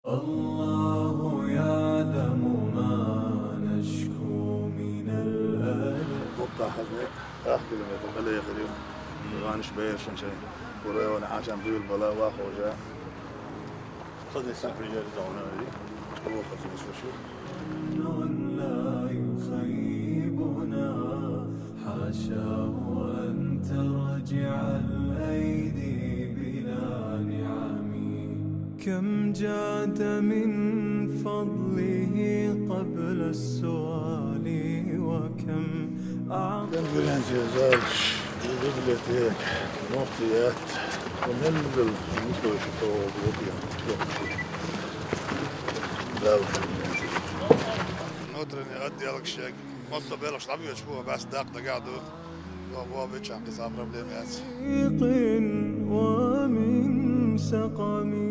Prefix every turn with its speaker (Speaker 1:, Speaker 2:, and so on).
Speaker 1: الله يعلم ما نشكو من الألم.
Speaker 2: قطع حزنك 1 كيلومتر اللي يخريم غانش بيرشن شيء ورا عشان في البلاء واخوجا قد يسافر يرجعون هذه هو خصوص وشو
Speaker 1: لا يخيبنا حاشاه أن ترجع الأيدي بلا نعم. كم جاد من فضله قبل السؤال وكم أعطى.
Speaker 2: تنقلن زيزالش بيبليتيك نوتيات وننزل نسوي شطوة بوبيا لا نودرني أدي لك شيء مصر بيلش طبيعي شوفه بس داقة قاعدوا وهو بيتش عن قصاب ربلي مياس
Speaker 1: ومن سقم